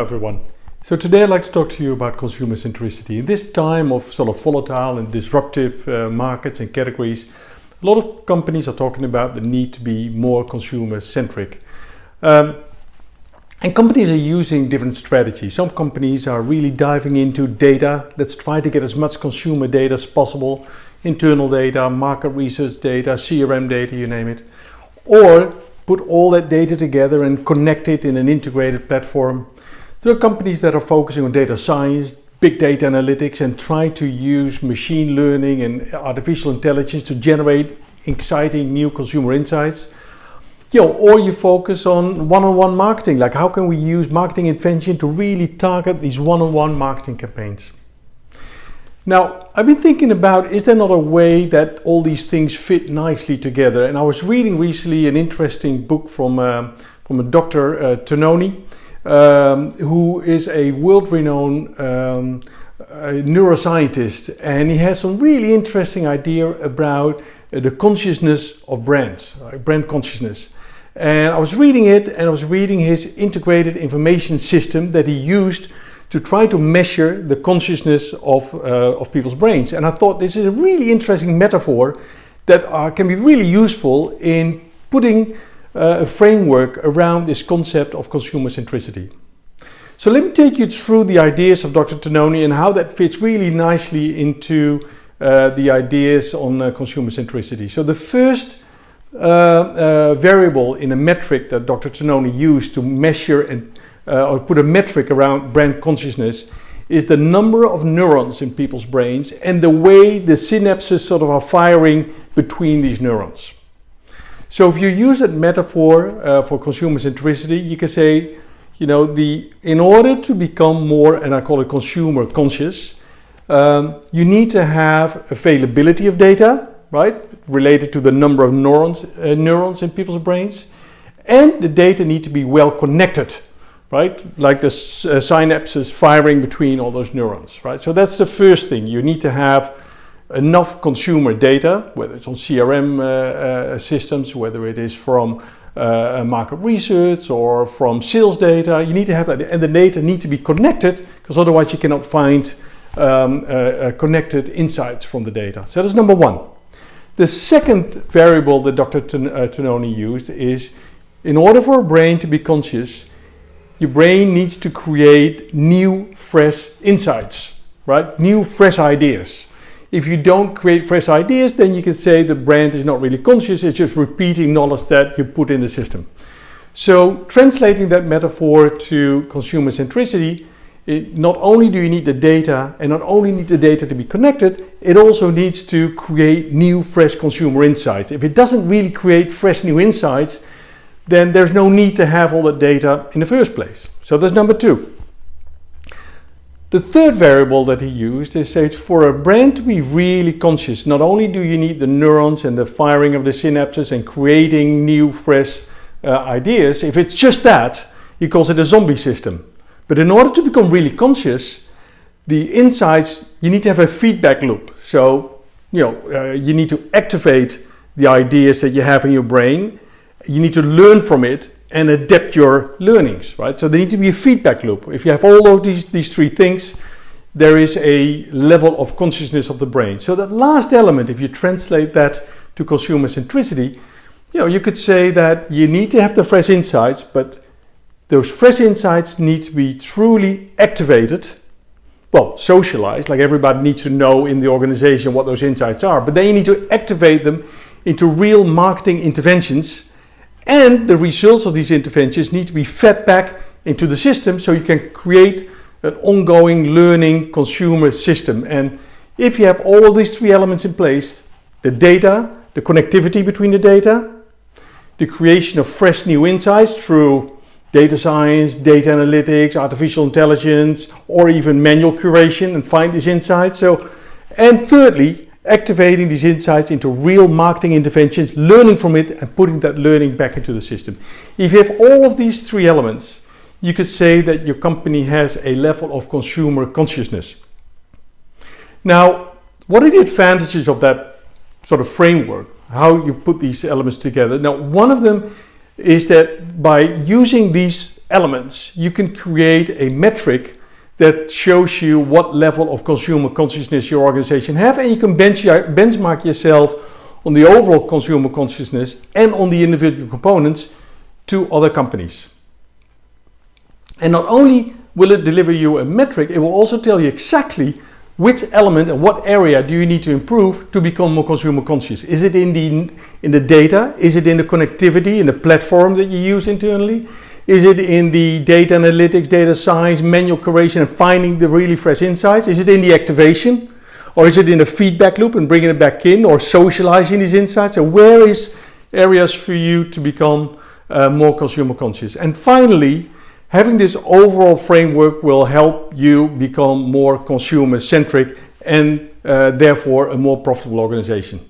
Hello everyone. So today I'd like to talk to you about consumer centricity. In this time of sort of volatile and disruptive markets and categories, a lot of companies are talking about the need to be more consumer centric. And companies are using different strategies. Some companies are really diving into data. Let's try to get as much consumer data as possible. Internal data, market research data, CRM data, you name it. Or put all that data together and connect it in an integrated platform. There are companies that are focusing on data science, big data analytics, and try to use machine learning and artificial intelligence to generate exciting new consumer insights. Or you focus on one-on-one marketing, like how can we use marketing invention to really target these one-on-one marketing campaigns. Now, I've been thinking about, is there not a way that all these things fit nicely together? And I was reading recently an interesting book from a Dr. Tononi, who is a world-renowned neuroscientist, and he has some really interesting idea about the consciousness of brands, brand consciousness. And I was reading it, and I was reading his integrated information system that he used to try to measure the consciousness of people's brains. And I thought this is a really interesting metaphor that can be really useful in putting a framework around this concept of consumer centricity. So let me take you through the ideas of Dr. Tononi and how that fits really nicely into the ideas on consumer centricity. So the first variable in a metric that Dr. Tononi used to measure and or put a metric around brand consciousness is the number of neurons in people's brains and the way the synapses sort of are firing between these neurons. So if you use that metaphor for consumer centricity, you can say, in order to become more, and I call it consumer conscious, you need to have availability of data, right, related to the number of neurons in people's brains, and the data need to be well connected, right, like the synapses firing between all those neurons, right? So that's the first thing. You need to have enough consumer data, whether it's on CRM systems, whether it is from market research or from sales data. You need to have that, and the data need to be connected, because otherwise you cannot find connected insights from the data. So that's number one. The second variable that Dr. Tononi used is, in order for a brain to be conscious, your brain needs to create new, fresh insights, right? New, fresh ideas. If you don't create fresh ideas, then you can say the brand is not really conscious, it's just repeating knowledge that you put in the system. So translating that metaphor to consumer centricity, not only do you need the data, and not only need the data to be connected, it also needs to create new, fresh consumer insights. If it doesn't really create fresh new insights, then there's no need to have all that data in the first place. So that's number two. The third variable that he used is, say, for a brand to be really conscious, not only do you need the neurons and the firing of the synapses and creating new, fresh ideas. If it's just that, he calls it a zombie system. But in order to become really conscious, the insights, you need to have a feedback loop. So, you need to activate the ideas that you have in your brain. You need to learn from it and adapt your learnings, right? So there needs to be a feedback loop. If you have all of these three things, there is a level of consciousness of the brain. So that last element, if you translate that to consumer centricity, you could say that you need to have the fresh insights, but those fresh insights need to be truly activated, socialized, like everybody needs to know in the organization what those insights are, but then you need to activate them into real marketing interventions. And the results of these interventions need to be fed back into the system so you can create an ongoing learning consumer system. And if you have all of these three elements in place, the data, the connectivity between the data, the creation of fresh new insights through data science, data analytics, artificial intelligence, or even manual curation and find these insights. And thirdly, activating these insights into real marketing interventions, learning from it and putting that learning back into the system. If you have all of these three elements, you could say that your company has a level of consumer consciousness. Now, what are the advantages of that sort of framework? How you put these elements together? Now, one of them is that by using these elements, you can create a metric that shows you what level of consumer consciousness your organization have, and you can benchmark yourself on the overall consumer consciousness and on the individual components to other companies. And not only will it deliver you a metric, it will also tell you exactly which element and what area do you need to improve to become more consumer conscious. Is it in the data? Is it in the connectivity, in the platform that you use internally? Is it in the data analytics, data science, manual curation and finding the really fresh insights? Is it in the activation? Or is it in the feedback loop and bringing it back in, or socializing these insights? And where is areas for you to become more consumer conscious? And finally, having this overall framework will help you become more consumer centric and therefore a more profitable organization.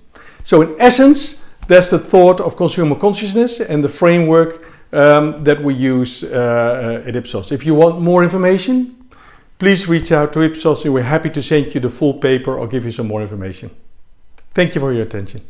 So in essence, that's the thought of consumer consciousness and the framework that we use at Ipsos. If you want more information, please reach out to Ipsos and we're happy to send you the full paper or give you some more information. Thank you for your attention.